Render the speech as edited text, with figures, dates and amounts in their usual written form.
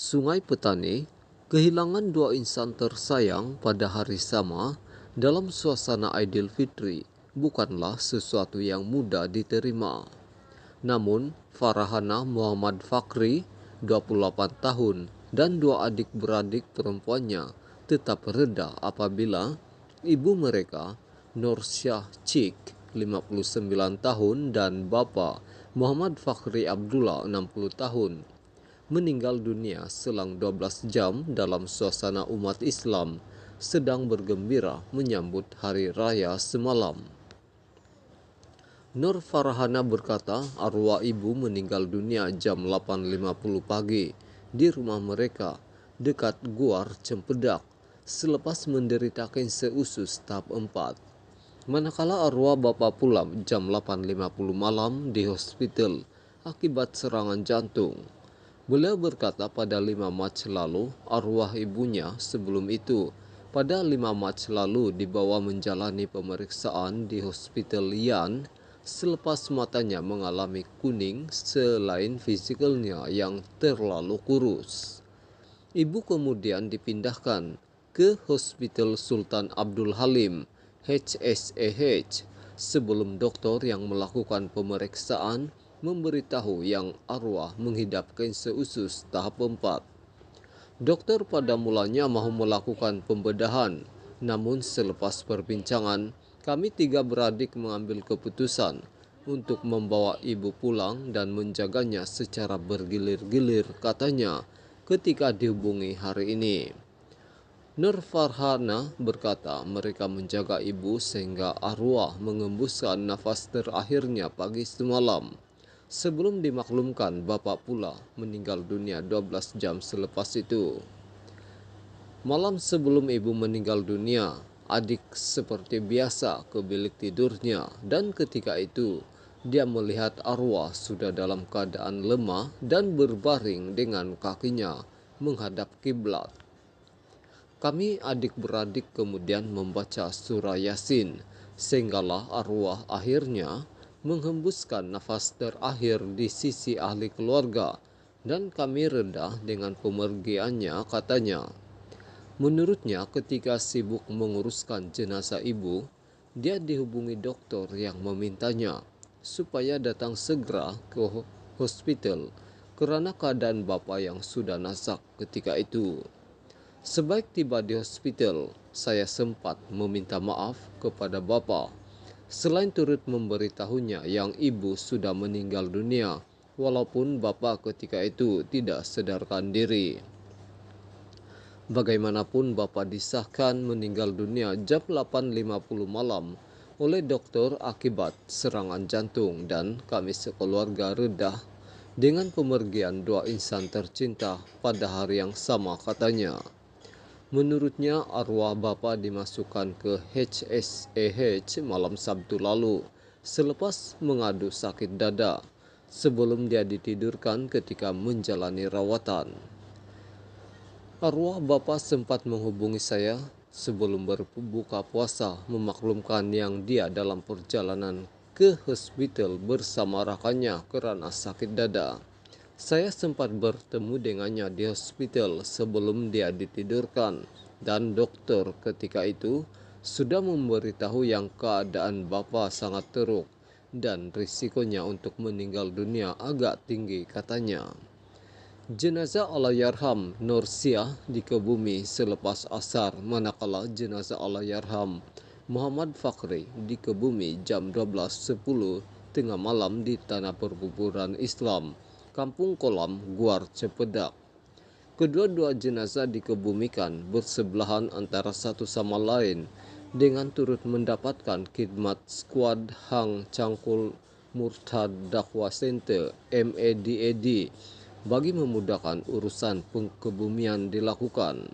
Sungai Petani kehilangan dua insan tersayang pada hari sama dalam suasana Aidilfitri bukanlah sesuatu yang mudah diterima. Namun, Farhana Muhammad Fakri, 28 tahun, dan dua adik-beradik perempuannya tetap reda apabila ibu mereka, Nursyah Cik, 59 tahun, dan bapa Muhammad Fakri Abdullah, 60 tahun, meninggal dunia selang 12 jam dalam suasana umat Islam sedang bergembira menyambut hari raya semalam. Nur Farhana berkata arwah ibu meninggal dunia jam 8.50 pagi di rumah mereka dekat Guar Cempedak selepas menderita kanser usus tahap 4. Manakala arwah bapak pulang jam 8.50 malam di hospital akibat serangan jantung. Beliau berkata pada 5 Mac lalu arwah ibunya sebelum itu pada 5 Mac lalu dibawa menjalani pemeriksaan di Hospital Yan selepas matanya mengalami kuning selain fisikalnya yang terlalu kurus. Ibu kemudian dipindahkan ke Hospital Sultan Abdul Halim HSAH sebelum dokter yang melakukan pemeriksaan memberitahu yang arwah menghidap kanser usus tahap 4. Dokter pada mulanya mahu melakukan pembedahan, namun selepas perbincangan, kami 3 beradik mengambil keputusan untuk membawa ibu pulang dan menjaganya secara bergilir-gilir, katanya ketika dihubungi hari ini. Nur Farhana berkata mereka menjaga ibu sehingga arwah mengembuskan nafas terakhirnya pagi semalam. Sebelum dimaklumkan bapak pula meninggal dunia 12 jam selepas itu. Malam sebelum ibu meninggal dunia, adik seperti biasa ke bilik tidurnya dan ketika itu dia melihat arwah sudah dalam keadaan lemah dan berbaring dengan kakinya menghadap kiblat. Kami adik-beradik kemudian membaca surah Yasin, sehinggalah arwah akhirnya menghembuskan nafas terakhir di sisi ahli keluarga dan kami reda dengan pemergiannya, katanya. Menurutnya ketika sibuk menguruskan jenazah ibu, dia dihubungi dokter yang memintanya supaya datang segera ke hospital karena keadaan bapak yang sudah nasak ketika itu. Sebaik tiba di hospital, saya sempat meminta maaf kepada bapak. Selain turut memberitahunya yang ibu sudah meninggal dunia, walaupun bapak ketika itu tidak sadarkan diri. Bagaimanapun bapak disahkan meninggal dunia jam 8.50 malam oleh dokter akibat serangan jantung dan kami sekeluarga reda dengan pemergian 2 insan tercinta pada hari yang sama, katanya. Menurutnya arwah bapak dimasukkan ke HSAH malam Sabtu lalu selepas mengadu sakit dada sebelum dia ditidurkan ketika menjalani rawatan. Arwah bapak sempat menghubungi saya sebelum berbuka puasa memaklumkan yang dia dalam perjalanan ke hospital bersama rakannya karena sakit dada. Saya sempat bertemu dengannya di hospital sebelum dia ditidurkan dan dokter ketika itu sudah memberitahu yang keadaan bapak sangat teruk dan risikonya untuk meninggal dunia agak tinggi, katanya. Jenazah Allahyarham Nursyah dikebumi selepas asar, manakala jenazah Allahyarham Muhammad Fakri dikebumi jam 12.10 tengah malam di tanah perkuburan Islam Kampung Kolam, Guar Cempedak. Kedua-dua jenazah dikebumikan bersebelahan antara satu sama lain dengan turut mendapatkan khidmat skuad Hang Cangkul Murtad Dakwah Center MADAD bagi memudahkan urusan pengkebumian dilakukan.